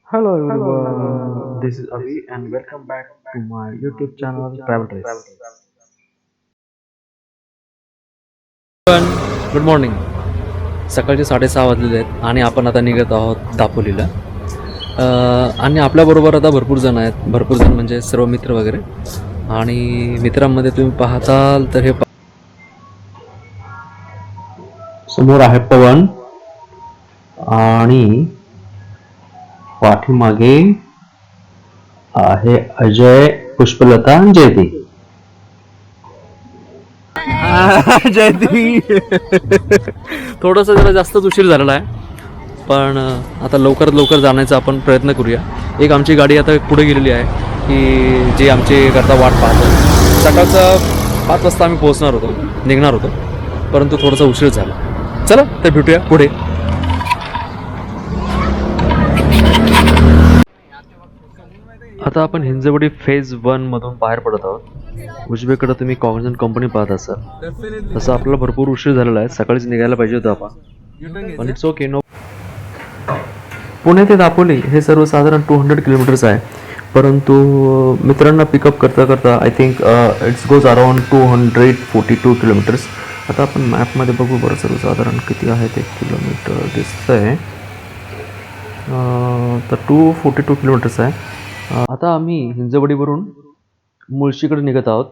Hello everyone, this is Avi and welcome back to my YouTube channel Travel Race. Good morning. सकाळचे 6:30 वाजलेले आहेत आणि आपण आता निघत आहोत दापोलीला. आणि आपल्याबरोबर आता भरपूर जण आहेत, भरपूर जण म्हणजे सर्व मित्र वगैरे. आणि मित्रांमध्ये तुम्ही पाहताल तर हे समोर आहे पवन आणि पाठीमागे आहे अजय, पुष्पलता आणि जयती. जयती. थोडंसं जरा जास्तच उशीर झालेला आहे, पण आता लवकरात लवकर जाण्याचा आपण प्रयत्न करूया. एक आमची गाडी आता पुढे गेलेली आहे की जी आमची करता वाट पाहतो. सकाळचं 5 वाजता आम्ही पोहोचणार होतो, निघणार होतो, परंतु थोडासा उशीर झाला. चला तर भेटूया पुढे. आता आपण हिंजवडी फेज 1 मधून बाहेर पडत आहोत. उजवीकडे तुम्ही कॉग्निझंट कंपनी पाहत असाल. तसं आपल्याला भरपूर उशीर झालेला आहे, सकाळीच निघायला पाहिजे होतं आपण, पण इट्स ओके. नो. पुणे ते दापोली हे सर्वसाधारण 200 किलोमीटर्स आहे, परंतु मित्रांना पिकअप करता करता I think it's goes around 242 kilometres. आता आपण मॅपमध्ये बघू बरं सर्वसाधारण किती आहे ते किलोमीटर दिसतंय. तर 242 किलोमीटर्स आहे. आता आम्ही हिंजवडीवरून मुळशीकडे निघत आहोत.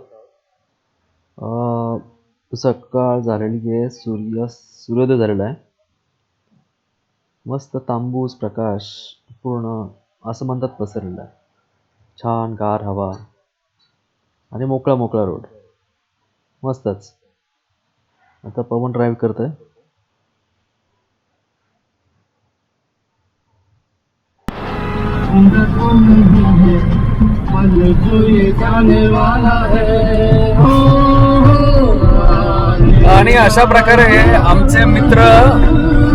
सकाळ झालेली आहे, सूर्योदय झालेला आहे. मस्त तांबूस प्रकाश पूर्ण असं म्हणतात पसरलेला आहे. छान गार हवा आणि मोकळा मोकळा रोड, मस्तच. आता पवन ड्राईव्ह करत आहे. आणि अशा प्रकारे आमचे मित्र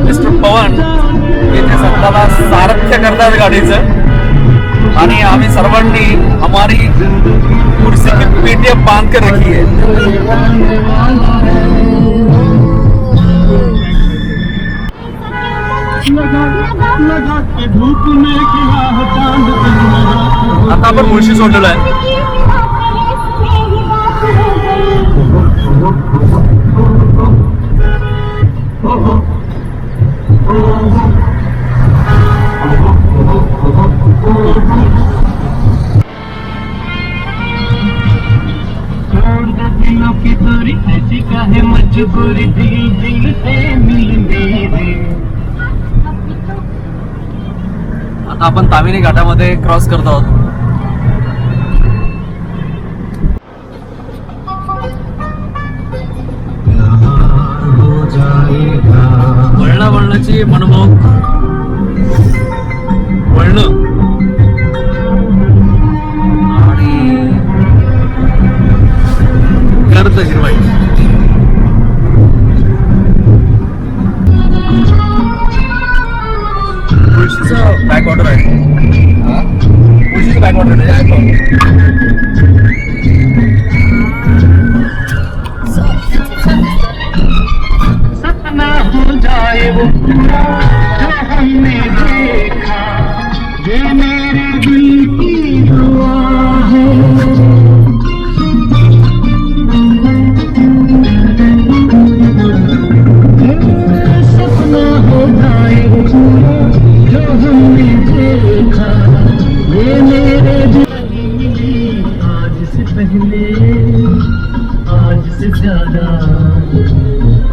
मिस्टर पवन इथे स्वतःला सारथ्य करतात गाडीचं. आणि आम्ही सर्वांनी हमारी कुर्सी की पेटियां बांध कर रखी है. आता आपण मुळशी सोडलेलो आहे. की दूरी ऐसी काहे मजबूरी दिल दिल से मिलने दे. आता आपण तामिनी घाटामध्ये क्रॉस करत आहोत. वळणाची मनमोहक वळणं आणि गर्द हिरवाई. तुळशीचं बॅक ऑर्डर आहे. तुळशीचं बॅक ऑर्डर आहे. सपना हो जाए वो पूरा जो हमने देखा, ये मेरे दिल की दुआ है. सपना हो जाए वो पूरा जो हमने देखा, ये मेरे दिल की मिली आज से पहले, आज से ज्यादा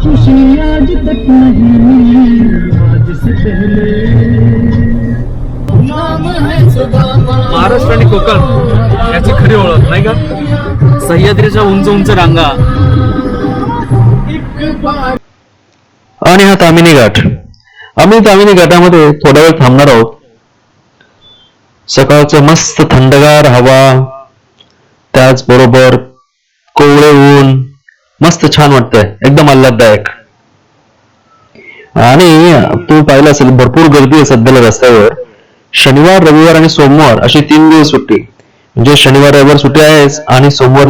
खुशी आज तक नहीं मिली आज से पहले. महाराष्ट्र आणि कोकण याची खरी ओळख नाही का? सह्याद्रीच्या उंच उंच रांगा आणि हा तामिनी घाट. आम्ही तामिनी घाटामध्ये थोडा वेळ थांबणार आहोत. सकाळचं मस्त थंडगार हवा, त्याचबरोबर कोवळे ऊन, मस्त छान वाटतंय, एकदम आल्हाददायक. आणि तू पाहिलं असेल भरपूर गर्दी आहे सध्याला रस्त्यावर. शनिवार, रविवार आणि सोमवार अशी 3 दिवस सुट्टी. म्हणजे शनिवार रविवार सुट्टी आहेच आणि सोमवार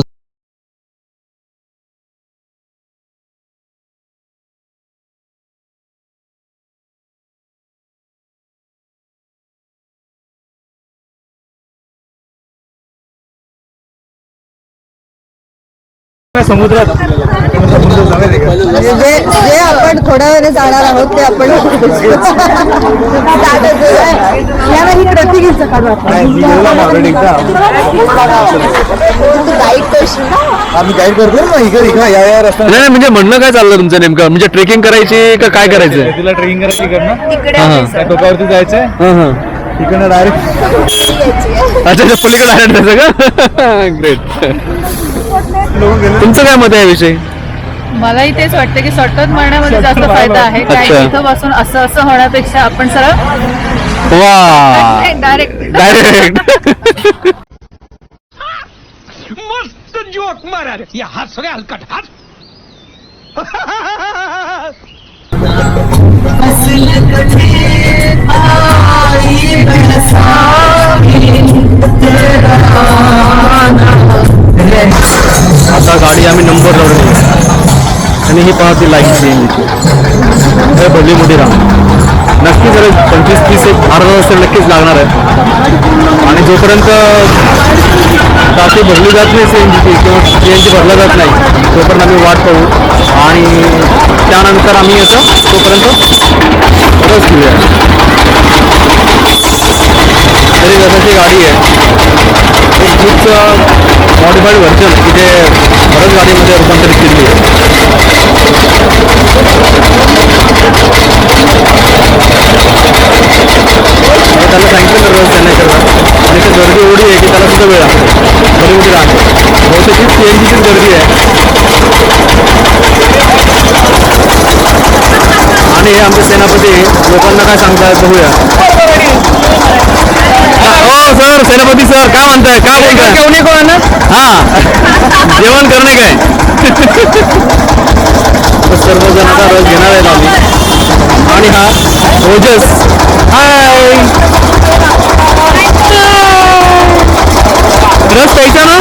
समुद्रात म्हणजे जे आपण थोड्या वेळाने जाणार आहोत ते आपण ही प्रतिकीचं गाईड करशील ना. आम्ही गाईड करतो ना इकडे या रस्ता नाही म्हणजे म्हणणं काय चाललं तुमचं नेमकं, म्हणजे ट्रेकिंग करायची का काय करायचं? तिला ट्रेकिंग करायची इकडनं इकडे टोकावरती जायचंय इकडनं डायरेक्ट अच्छा अच्छा, पलीकडे डायरेक्ट जायचं का? ग्रेट. तुमचं काय मत आहे याविषयी? मलाही तेच वाटतं की शॉर्टकट मारण्यामध्ये जास्त फायदा आहे. अच्छा. काय इथं बसून असं होण्यापेक्षा आपण सरळ वा डायरेक्ट मस्त जोक मारा रे या हस रे हलकट हस आता गाडी आम्ही नंबर लावली आणि ही पाहते लाईन सीएनजी भरली मोठी रांग. नक्कीच जर 25-30 एक अर्धा तास तर नक्कीच लागणार आहे. आणि जोपर्यंत टाकी भरली जात नाही सीएनजीची किंवा सीएनजी भरला जात नाही तोपर्यंत आम्ही वाट पाहू आणि त्यानंतर आम्ही याचं तोपर्यंत रस घेऊया. तरी जसाची गाडी आहे एक खूप मॉडिफाईड व्हर्जन की जे बऱ्याच गाडीमध्ये रूपांतरित केली आहे. त्याला सांगितलं रस देण्याकरता आणि ती गर्दी एवढी आहे की त्याला सुद्धा वेळ लागतो. बरी मोठी रांग आहे. बहुतेक ही सीएनजीचीच गर्दी आहे. आणि हे आमचे सेनापती लोकांना काय सांगतायत बघूया. हो सर, सेनापती सर काय म्हणताय, काय बोलताय? जेवणे कोण हा जेवण करणे काय सर्वजण आता रस घेणार आहेत आम्ही. आणि हा ओजस हाय रस प्यायचा ना,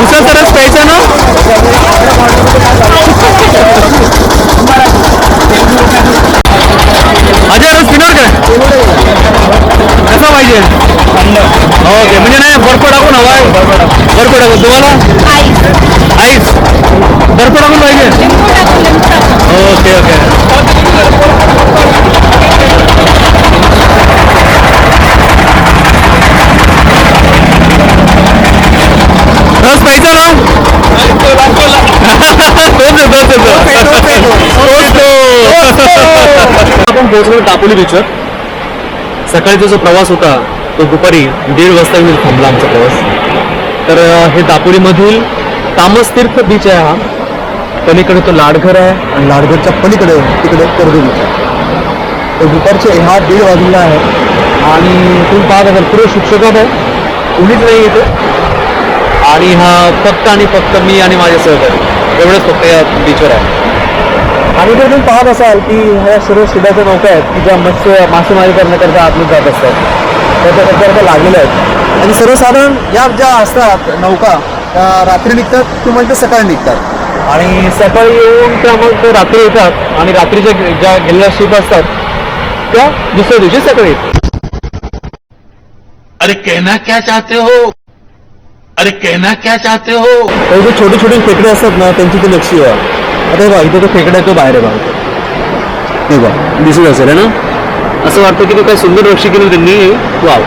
उसाचा रस प्यायचा ना. अजय रस पिणार काय, कसा पाहिजे? ओके, म्हणजे नाही बर्फ टाकून हवा आहे. बर्फ टाकून तुम्हाला आईस बर्फ टाकून पाहिजे. Okay okay. रस प्यायचा ना. आपण पोहोचलो दापोली बीचवर. सकाळीचा जो प्रवास होता तो दुपारी 1:30 वाजता येऊन थांबला आमचा प्रवास. तर हे दापोलीमधील तामसतीर्थ बीच आहे. हा पलीकडे तो लाडघर आहे आणि लाडघरच्या पलीकडे तिकडे कर्दू बीच आहे. तर दुपारचे हा 1:30 वाजलेला आहे आणि तुम्ही पाहत असाल पुढे शिक्षकात आहे, कुणीच नाही येते. आणि हा फक्त आणि फक्त मी आणि माझे सहकारी एवढंच फक्त या बीचवर आहे. आणि जर तुम्ही पाहत असाल की ह्या सर्व शिड्याच्या नौका आहेत की ज्या मासेमारी करण्याकरता आतमध्ये जात असतात त्याच्याकरता लागलेल्या आहेत. आणि सर्वसाधारण या ज्या असतात नौका त्या रात्री निघतात किंवा ते सकाळी निघतात आणि सकाळी येऊन त्या मग ते रात्री येतात आणि रात्रीच्या ज्या गेलेल्या शिप असतात त्या दुसऱ्या दिवशी सकाळी येतात. अरे कहना क्या चाहते हो, अरे कहना क्या चाहते हो. जे छोटे छोटे खेकडे असतात ना त्यांची ती नक्षी आहे. आता बघा इथे तो खेकडा आहे तो बाहेर आहे बघा, हे बघा दिसत असेल ना. असं वाटतं की तो काय सुंदर नक्षी केली त्यांनी. वाव.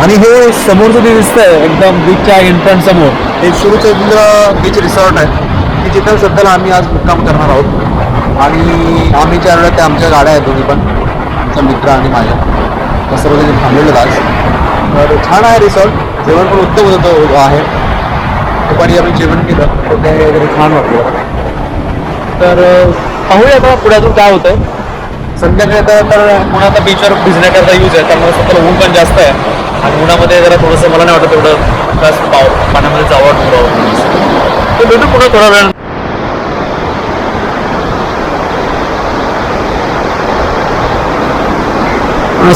आणि हे समोरचं जे दिसतंय एकदम बीचच्या एंट्रन्स समोर हे सुरूचंद्र बीच रिसॉर्ट आहे की जिथं सध्याला आम्ही आज मुक्काम करणार आहोत. आणि आम्ही ज्या त्या आमच्या गाड्या आहेत दोन्ही पण, आमचा मित्र आणि माझ्या सर्वजण थांबलेलं आज. तर छान आहे रिसॉर्ट. जेवण पण उत्तम होतं आहे. दुपारी आम्ही जेवण केलं तर ते वगैरे छान वाटलं. तर पाहूया आता पुण्यातून काय होतं. संध्याकाळी तर पुन्हा आता बीचवर भिजण्याकरता यूज आहे त्यामुळे स्वतःला ऊन पण जास्त आहे आणि उन्हामध्ये जरा थोडंसं मला नाही वाटत तेवढं जास्त पाण्यामध्ये जावं तर भेटू पुन्हा थोडा वेळ.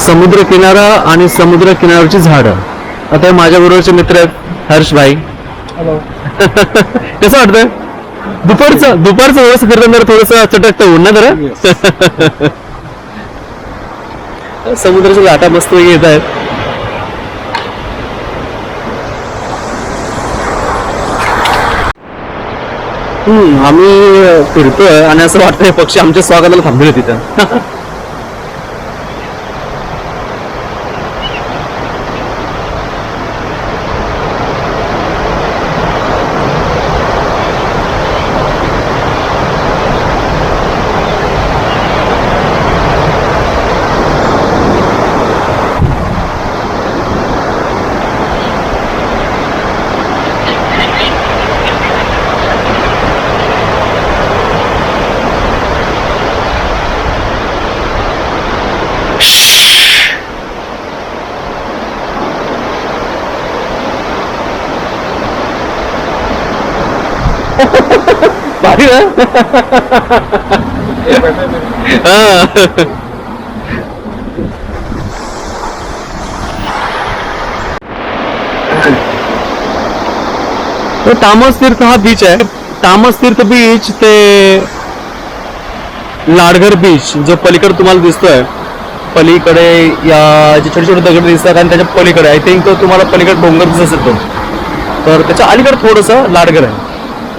समुद्र किनारा आणि समुद्र किनाऱ्याची झाडं. आता माझ्या बरोबरचे मित्र आहेत हर्षभाई. हॅलो. कसं वाटतंय दुपारचं थोडंसं फिरताना थोडंसं चटकतं ऊन ना जरा. समुद्राच्या लाटा मस्त येत आहेत. आम्ही फिरतोय आणि असं वाटतंय पक्षी आमच्या स्वागताला थांबले तिथं. भारी ना? हा. तो तामस तीर्थ हा बीच आहे. तामस तीर्थ बीच ते लाडघर बीच जो पलीकडे तुम्हाला दिसतोय, पलीकडे या जे छोटे छोटे दगड दिसतात आणि त्याच्या पलीकडे आय थिंक तुम्हाला पलीकडे डोंगर दिसत असेल तो, तर त्याच्या अलीकडे थोडंसं लाडघर आहे.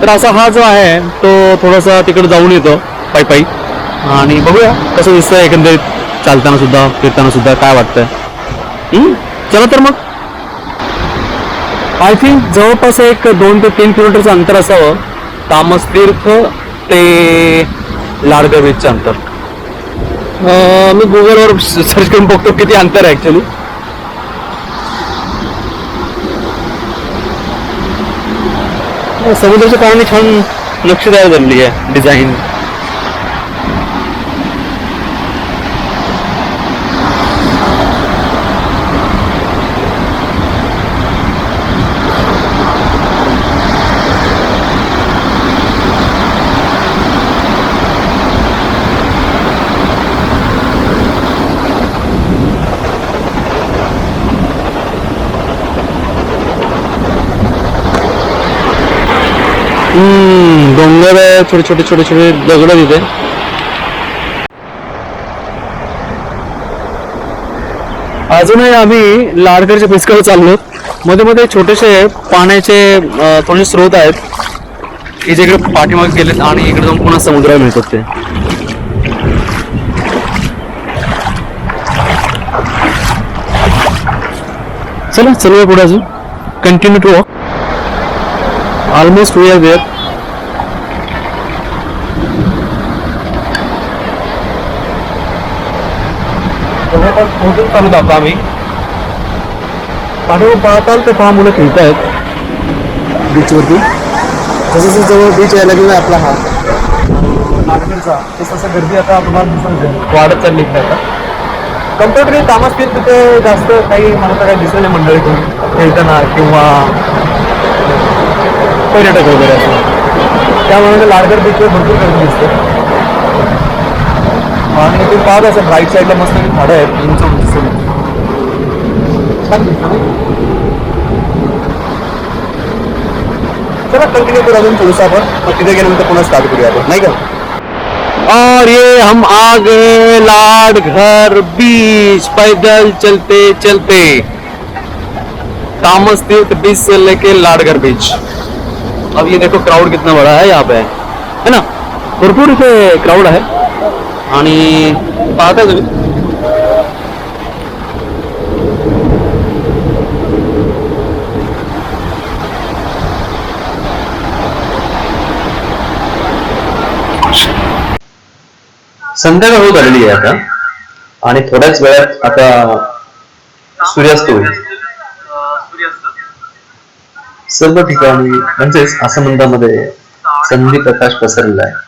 तर असा हा जो आहे तो थोडासा तिकडे जाऊन येतो पायी पायी आणि बघूया कसं दिसतंय एकंदरीत चालताना सुद्धा फिरताना सुद्धा काय वाटतंय. चला तर मग. आय थिंक जवळपास एक 2 ते 3 किलोमीटरचं अंतर असावं तामस तीर्थ ते लाडघर बीचचं अंतर. मी गुगलवर सर्च करून बघतो किती अंतर आहे ऍक्च्युली. समुद्राच्या पाण्याने छान नक्षी तयार झालेली आहे, डिझाईन. डोंगर आहे, छोटे छोटे छोटे छोटे दगड तिथे. अजूनही आम्ही लाडघरच्या पिचकडे चाललो. मध्ये मध्ये छोटेसे पाण्याचे थोडे स्रोत आहेत की जे इकडे पाठीमागे गेलेत आणि इकडे जाऊन पुन्हा समुद्राला मिळतात ते. चला चलूया पुढे अजून. Continue to walk. Almost we are there. पोहोचून चालू जातो आम्ही. पाठीवर पाहताल ते पहा मुलं खेळत आहेत बीचवरती. जसं जवळ बीच यायला गेला आपला हा लाडघरचा तसं गर्दी आता तुम्हाला वाढत चालली आता. कम्पेअरली तामस तीर्थ तिथे जास्त काही मला तर काही दिसलं नाही मंडळी खेळताना किंवा पर्यटक वगैरे असं. त्यामुळे लाडघर बीचवर भरपूर गर्दी दिसते. आणि ते पाहत असं राईट साईडला मस्त झाडं आहेत उंच उंच. छान दिसतं नाही. चला कंटिन्यू करू अजून थोडंसं आपण, मग तिथे गेल्यानंतर पुन्हा स्टार्ट करूया आपण, नाही का. और ये हम आ गए लाडघर बीच पैदल चलते चलते. तामस तीर्थ बीच से लेके लाडघर बीच. अब ये देखो क्राउड कितना बड़ा है यहाँ पे, है ना. भरपूर इथे क्राउड आहे आणि पाहता तुम्ही संध्याकाळ होत आलेली आहे आता आणि थोड्याच वेळात आता सूर्यास्त होईल. सर्व ठिकाणी म्हणजेच आसमंतामध्ये संधी प्रकाश पसरलेला आहे.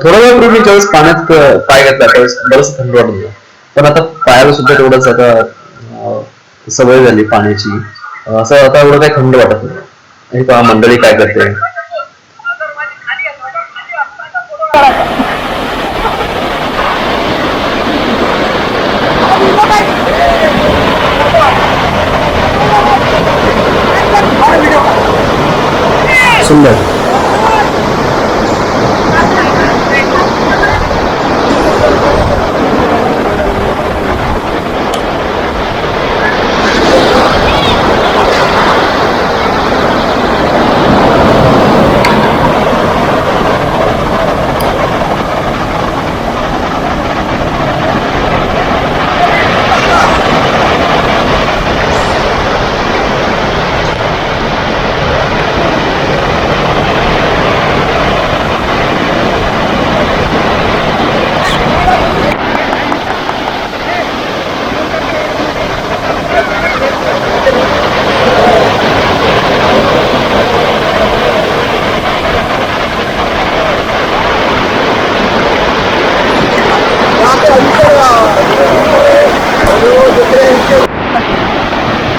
थोड्या वेळापूर्वी ज्यावेळेस पाण्यात पाय घातला त्यावेळेस बरंच थंड वाटत होतं, पण आता पायाला सुद्धा तेवढंच आता सवय झाली पाण्याची. असं आता एवढं काही थंड वाटत नाही. हे पहा मंडळी काय करते. सुंदर.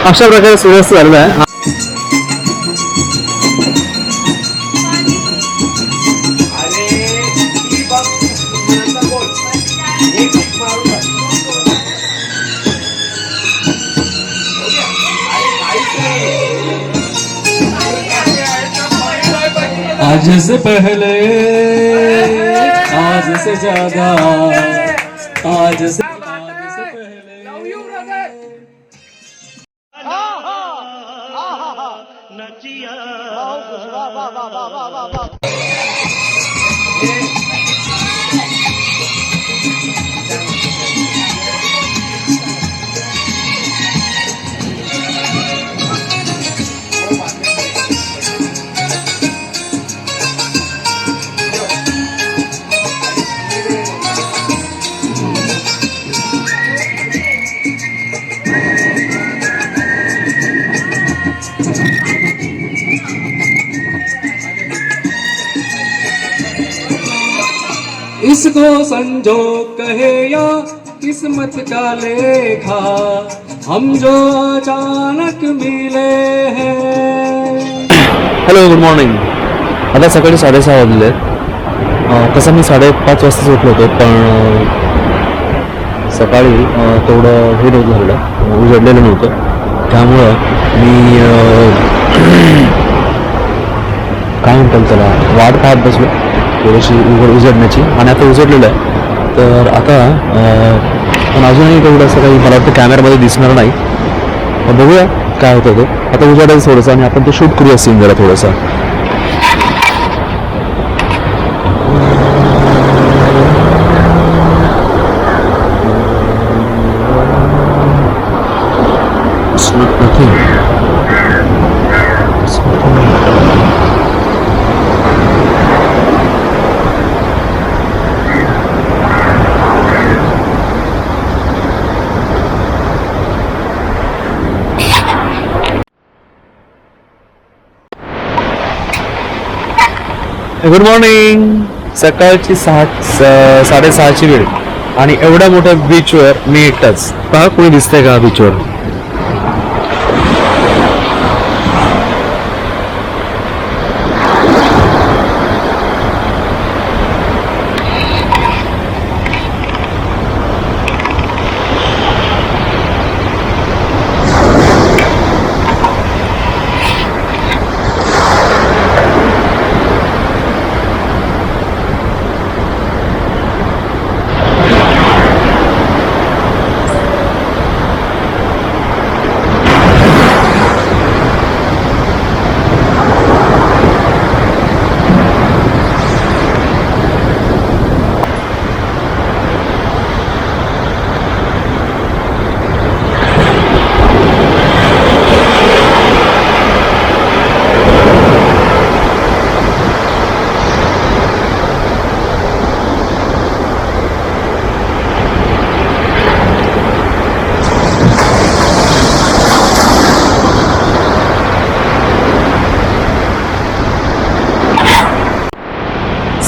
अशा प्रकारे सूर्यास्त झालेला आहे. आज से पहले आज से ज्यादा आज से इसको संजोग कहे या किस्मत का लेखा हम जो अचानक मिले हैं. Hello, good morning. आता सकाळी 6:30 वाजले आहेत. तसं मी 5:30 वाजताच उठलो होतो, पण सकाळी तेवढं हे नव्हतं झालेलं, उजडलेलं नव्हतं. त्यामुळं मी काय म्हणतात त्याला, वाट पाहत बसलो थोडीशी उजडण्याची. आणि आता उजडलेलं आहे, तर आता पण अजूनही तेवढं असं काही मला वाटतं कॅमेरामध्ये दिसणार नाही. बघूया काय होतं ते. आता उजडायचं थोडंसं आणि आपण तो शूट करूया सीन जरा थोडंसं. Good morning. सकाळची 6:30ची वेळ आणि एवढ्या मोठ्या बीचवर मी एकटाच. पहा कोणी दिसतंय का बीचवर?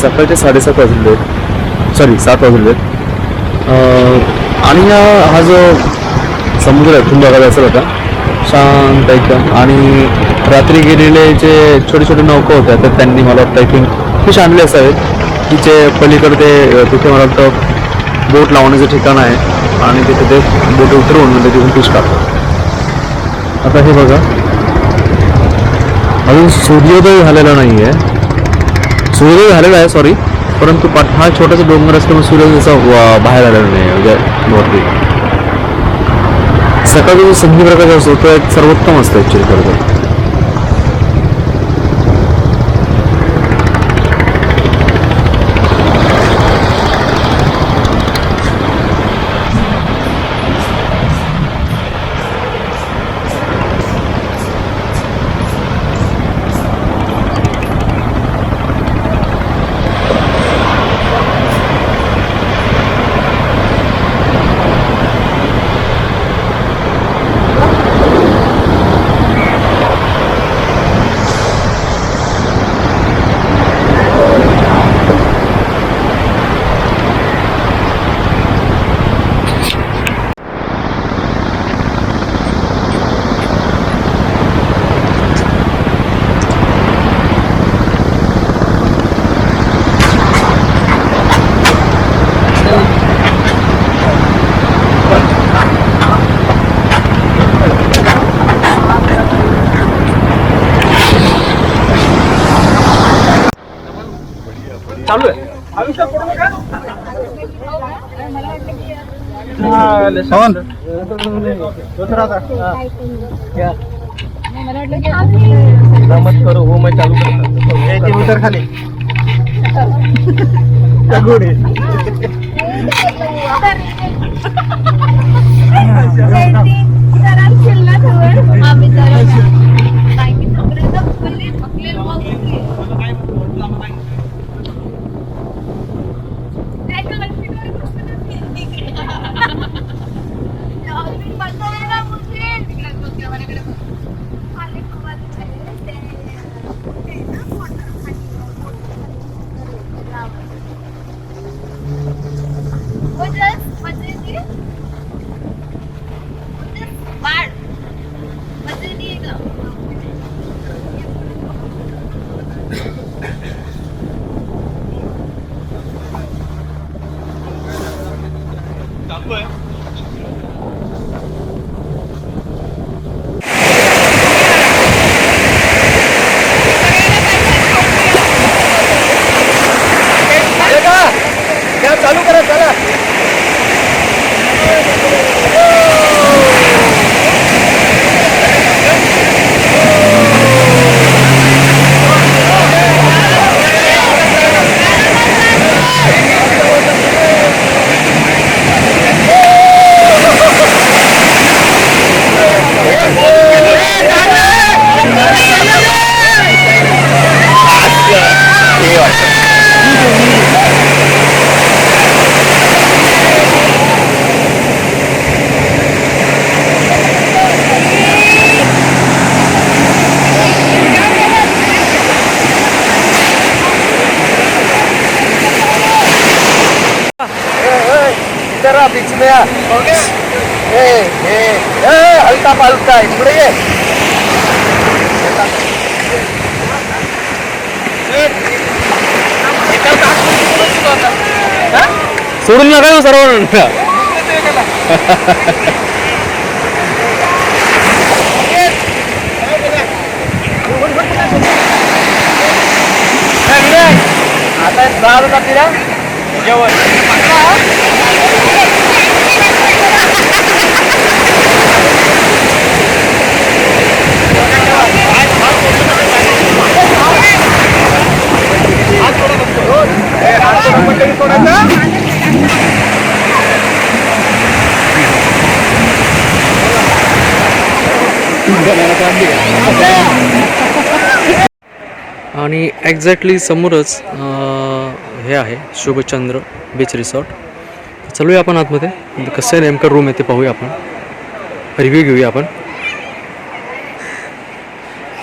सकाळचे 7:30 वाजले, सॉरी 7 वाजले. आणि हा जो समुद्र आहे तुम्ही बघायला असेल होता, शांत एकदम. आणि रात्री गेलेले जे छोटे छोटे नौका होत्या तर त्यांनी मला वाटतं आय थिंक फिश आणले असावेत. तिचे पलीकडे तिथे मला वाटतं बोट लावण्याचं ठिकाण आहे आणि तिथे ते बोट उतरवून म्हणजे तिथून फिश काढतात. आता हे बघा, अजून सूर्योदय झालेला नाही आहे. सूर्योदय झालेला आहे सॉरी, परंतु हा छोटासा डोंगर असल्यामुळे सूर्योदय जसा बाहेर आलेला नाही म्हणजे वरती. सकाळी जो संधी प्रकाश असतो तो एक सर्वोत्तम असतो ॲक्च्युली खरं तर. चालू आहे मत करो हो मैं चालू करता उतर खाली चालू करा चला बीच में हल्का पालता है पुढे ये सोडून नका सर्वांना आता झालं का तिला जेवण आणि एक्झॅक्टली समोरच हे आहे शुभचंद्र बीच रिसॉर्ट. चलूया आपण आतमध्ये कसं आहे नेमकं रूम आहे ते पाहूया आपण रिव्ह्यू घेऊया आपण.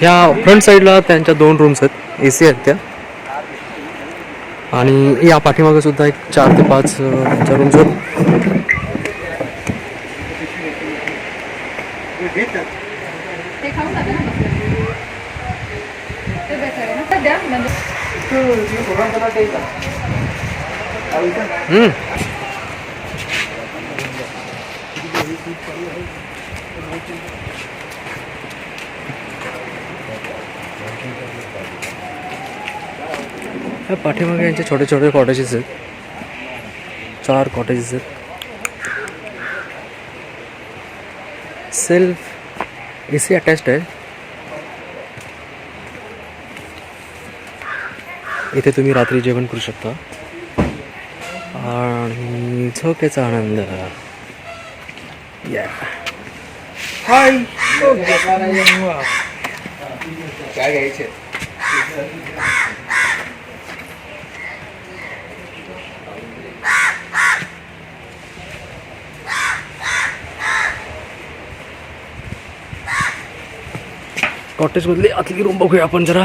ह्या फ्रंट साईडला त्यांच्या 2 रूम्स आहेत AC आहेत त्या आणि या पाठीमागे सुद्धा एक 4 ते 5 त्यांच्या रूम्स आहेत. पाठीमागे यांचे छोटे छोटे कॉटेजेस आहेत 4 कॉटेजेस आहेत. सेल्फ AC अटॅच्ड आहे. इथे तुम्ही रात्री जेवण करू शकता आणि झोपेचा आनंद. हाय काय घ्यायचे कॉटेज मधली आतली रूम बघूया आपण जरा.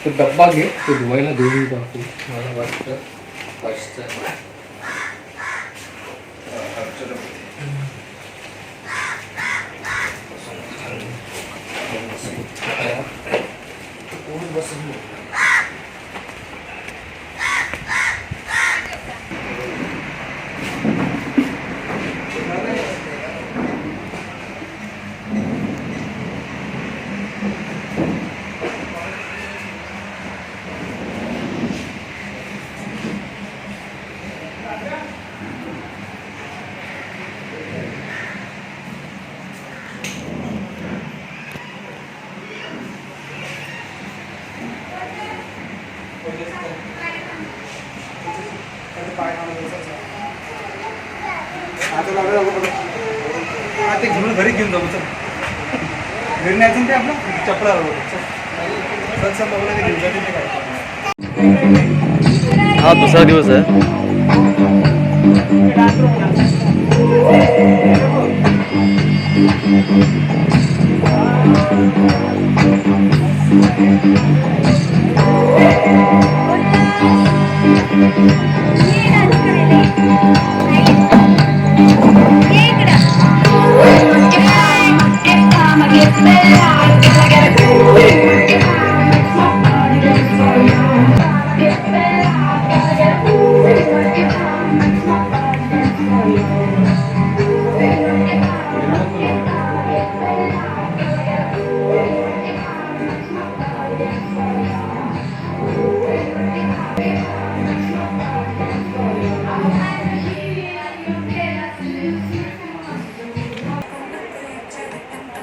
तो डब्बा घे तो धुवायला देऊन टाकू मला वाटतं ते घेऊन घरी घेऊन जाऊ चल घरी नाही ते आपलं चपला घेऊन जाते ते काय हा दुसरा दिवस आहे.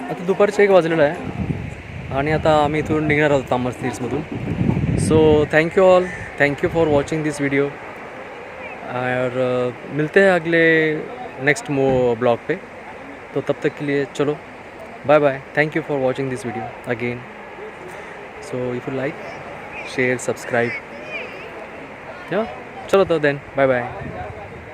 आता दुपारचे 1 वाजलेलं आहे आणि आता आम्ही इथून निघणार आहोत तामस तीर्थमधून. So thank you all, thank you for watching this video और मिलते हैं अगले नेक्स्ट ब्लॉग पे. तो तब तक के लिए चलो bye bye. Thank you for watching this video again. So if you like share subscribe. या चलो तो देन बाय बाय.